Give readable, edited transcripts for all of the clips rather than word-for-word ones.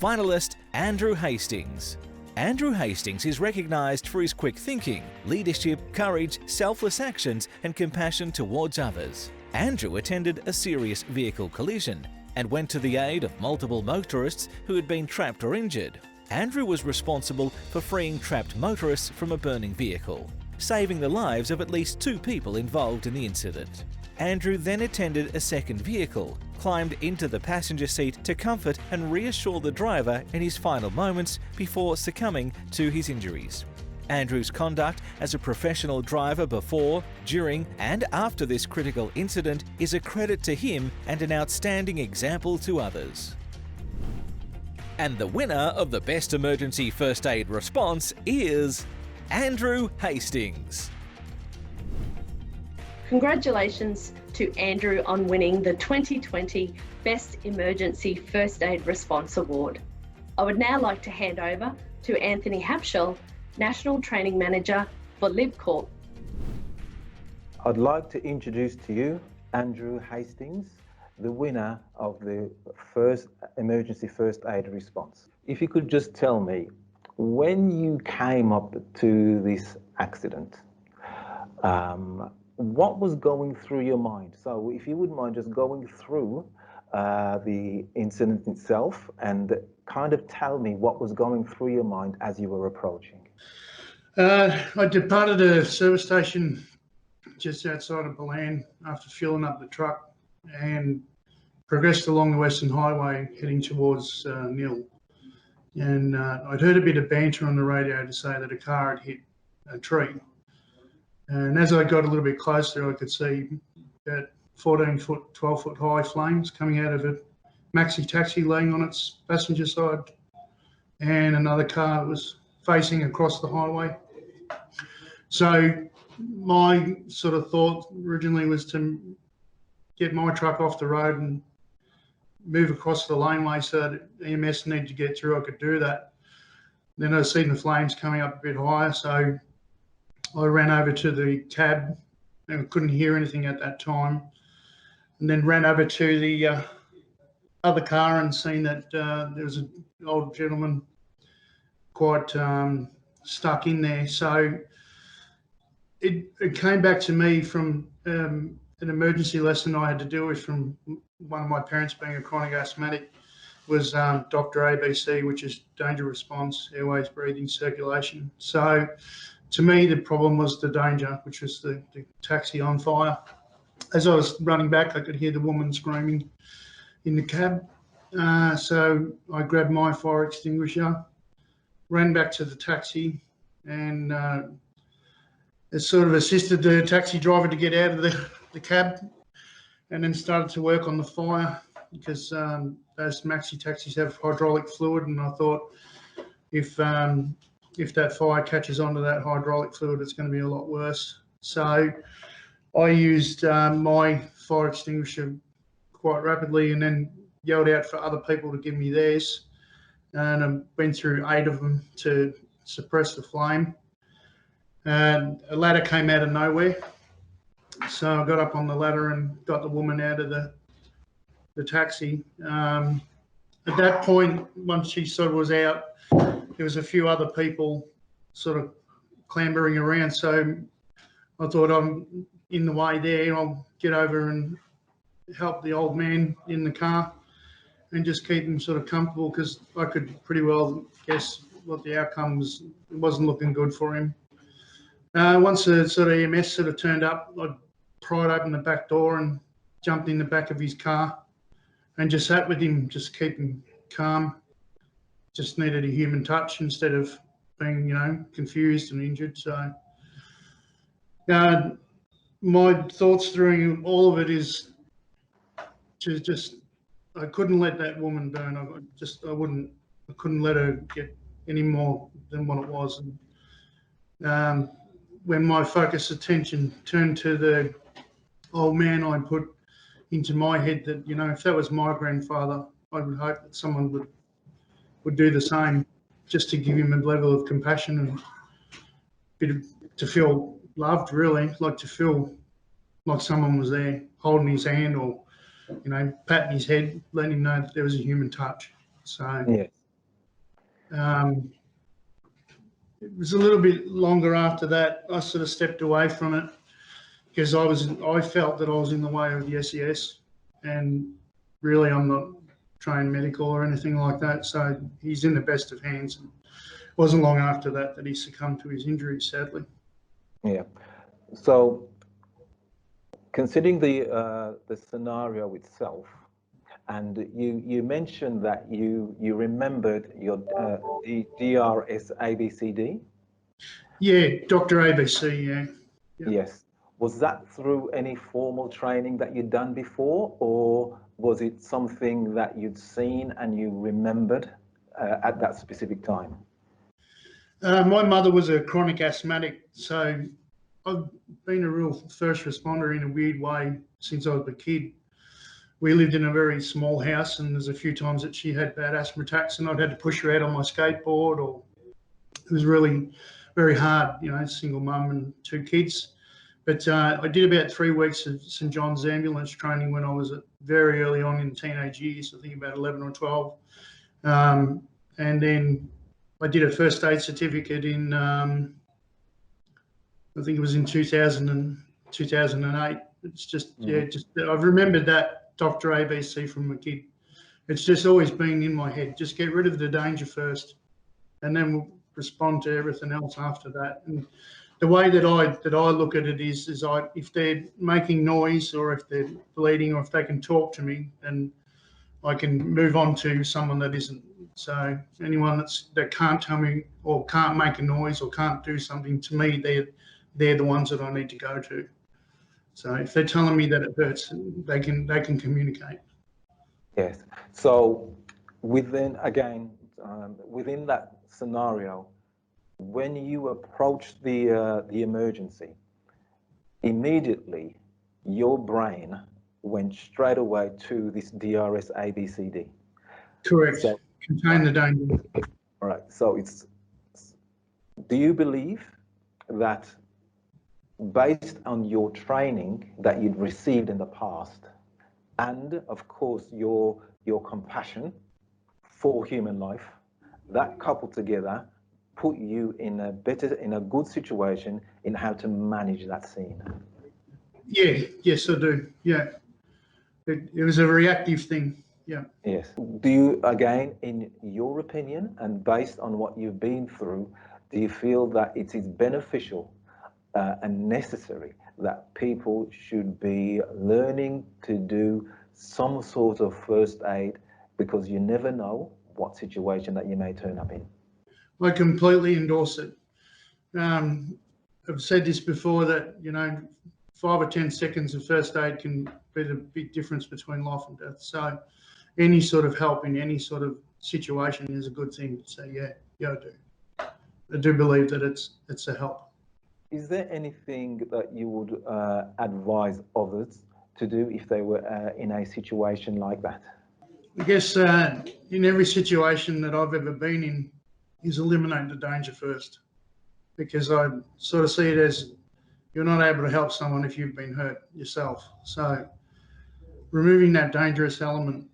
finalist Andrew Hastings. Andrew Hastings is recognised for his quick thinking, leadership, courage, selfless actions and compassion towards others. Andrew attended a serious vehicle collision and went to the aid of multiple motorists who had been trapped or injured. Andrew was responsible for freeing trapped motorists from a burning vehicle, saving the lives of at least 2 people involved in the incident. Andrew then attended a second vehicle, climbed into the passenger seat to comfort and reassure the driver in his final moments before succumbing to his injuries. Andrew's conduct as a professional driver before, during and after this critical incident is a credit to him and an outstanding example to others. And the winner of the Best Emergency First Aid Response is Andrew Hastings. Congratulations to Andrew on winning the 2020 Best Emergency First Aid Response Award. I would now like to hand over to Anthony Hasphall, National Training Manager for LivCor. I'd like to introduce to you Andrew Hastings, the winner of the first Emergency First Aid Response. If you could just tell me, when you came up to this accident, what was going through your mind? So if you wouldn't mind just going through the incident itself and kind of tell me what was going through your mind as you were approaching. I departed a service station just outside of Balan after fueling up the truck and progressed along the Western Highway heading towards Nil. And I'd heard a bit of banter on the radio to say that a car had hit a tree. And as I got a little bit closer, I could see about 14-foot, 12-foot high flames coming out of a maxi taxi laying on its passenger side, and another car that was facing across the highway. So my sort of thought originally was to get my truck off the road and move across the laneway so that EMS needed to get through. I could do that. Then I seen the flames coming up a bit higher, so I ran over to the cab and couldn't hear anything at that time, and then ran over to the other car and seen that there was an old gentleman quite stuck in there. So it came back to me from an emergency lesson I had to deal with from one of my parents being a chronic asthmatic, was Dr. ABC, which is danger response, airways, breathing, circulation. So to me, the problem was the danger, which was the taxi on fire. As I was running back, I could hear the woman screaming in the cab. So I grabbed my fire extinguisher, ran back to the taxi, and sort of assisted the taxi driver to get out of the cab, and then started to work on the fire because those maxi taxis have hydraulic fluid, and I thought if that fire catches onto that hydraulic fluid, it's going to be a lot worse. So I used my fire extinguisher quite rapidly and then yelled out for other people to give me theirs. And I went through 8 of them to suppress the flame. And a ladder came out of nowhere. So I got up on the ladder and got the woman out of the taxi. At that point, once she sort of was out, there was a few other people sort of clambering around. So I thought, I'm in the way there, I'll get over and help the old man in the car and just keep him sort of comfortable, because I could pretty well guess what the outcome was. It wasn't looking good for him. Once the sort of EMS sort of turned up, I pried open the back door and jumped in the back of his car and just sat with him, just keep him calm. Just needed a human touch instead of being, confused and injured. So my thoughts through all of it is to just, I couldn't let that woman burn. I couldn't let her get any more than what it was. And when my focus attention turned to the old man, I put into my head that, if that was my grandfather, I would hope that someone would do the same, just to give him a level of compassion and to feel loved, really, like to feel like someone was there holding his hand or, patting his head, letting him know that there was a human touch. So yes. It was a little bit longer after that. I sort of stepped away from it because I felt that I was in the way of the SES, and really I'm not trained medical or anything like that. So he's in the best of hands. And it wasn't long after that he succumbed to his injuries, sadly. Yeah. So, considering the scenario itself, and you mentioned that you remembered your the DRS ABCD. Yeah, Dr. ABC. Yeah. Yep. Yes. Was that through any formal training that you'd done before, or was it something that you'd seen and you remembered at that specific time? My mother was a chronic asthmatic, so I've been a real first responder in a weird way since I was a kid. We lived in a very small house, and there's a few times that she had bad asthma attacks, and I'd had to push her out on my skateboard, or it was really very hard, you know, single mum and 2 kids. But I did about 3 weeks of St John's ambulance training when I was very early on in teenage years, I think about 11 or 12. And then I did a first aid certificate in, I think it was in 2000 and 2008. It's just, yeah, just I've remembered that Dr. ABC from a kid. It's just always been in my head. Just get rid of the danger first, and then we'll respond to everything else after that. And the way that I look at it is if they're making noise, or if they're bleeding, or if they can talk to me, then I can move on to someone that isn't. So anyone that can't tell me, or can't make a noise, or can't do something, to me, they're the ones that I need to go to. So if they're telling me that it hurts, they can communicate. Yes. So within that scenario, when you approached the emergency, immediately your brain went straight away to this DRS ABCD. Correct. So, contain the danger. All right. So do you believe that, based on your training that you'd received in the past, and of course your compassion for human life, that coupled together put you in a good situation in how to manage that scene? Yeah, yes, I do. Yeah, it was a reactive thing. Yeah. Yes. Do you, again, in your opinion, and based on what you've been through, do you feel that it is beneficial and necessary that people should be learning to do some sort of first aid, because you never know what situation that you may turn up in? I completely endorse it. I've said this before, that, you know, 5 or 10 seconds of first aid can be the big difference between life and death. So any sort of help in any sort of situation is a good thing. So yeah, I do believe that it's a help. Is there anything that you would advise others to do if they were in a situation like that? I guess in every situation that I've ever been in, is eliminate the danger first, because I sort of see it as you're not able to help someone if you've been hurt yourself. So removing that dangerous element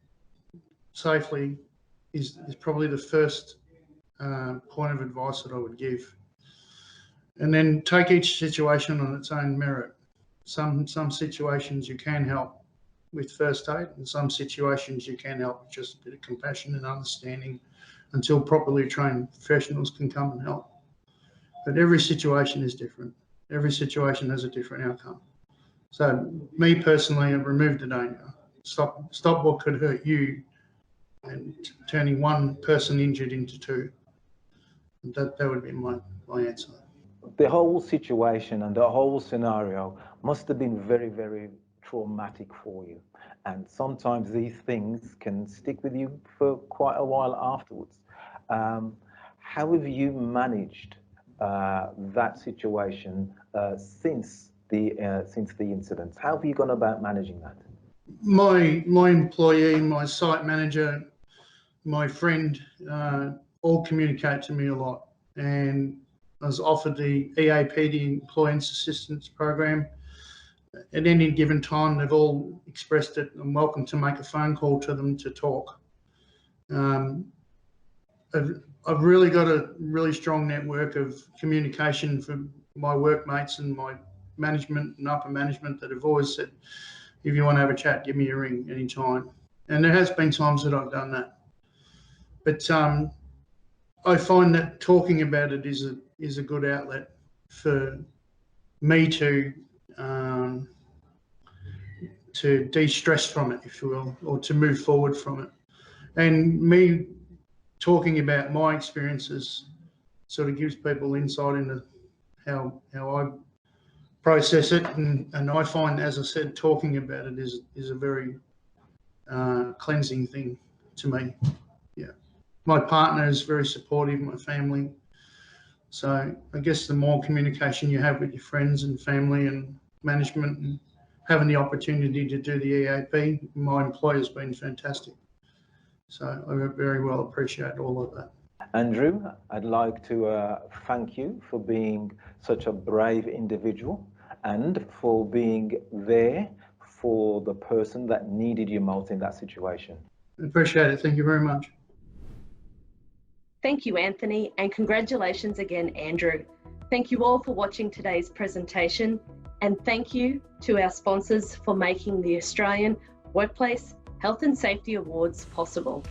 safely is probably the first point of advice that I would give. And then take each situation on its own merit. Some situations you can help with first aid, and some situations you can help with just a bit of compassion and understanding, until properly trained professionals can come and help. But every situation is different. Every situation has a different outcome. So me personally, I've removed the danger. Stop what could hurt you, and turning one person injured into 2. That would be my answer. The whole situation and the whole scenario must have been very, very traumatic for you. And sometimes these things can stick with you for quite a while afterwards. How have you managed that situation since the incident? How have you gone about managing that? My employee, my site manager, my friend, all communicate to me a lot. And I was offered the EAP, the Employees Assistance Program. At any given time, they've all expressed it. I'm welcome to make a phone call to them to talk. I've really got a really strong network of communication for my workmates and my management and upper management that have always said, if you want to have a chat, give me a ring anytime. And there has been times that I've done that. But I find that talking about it is a good outlet for me to de-stress from it, if you will, or to move forward from it. And me talking about my experiences sort of gives people insight into how I process it. And I find, as I said, talking about it is a very cleansing thing to me. Yeah. My partner is very supportive, my family. So I guess the more communication you have with your friends and family and management, and having the opportunity to do the EAP, my employer's been fantastic. So I very well appreciate all of that. Andrew, I'd like to thank you for being such a brave individual and for being there for the person that needed you most in that situation. I appreciate it. Thank you very much. Thank you, Anthony, and congratulations again, Andrew. Thank you all for watching today's presentation, and thank you to our sponsors for making the Australian Workplace Health and Safety Awards possible.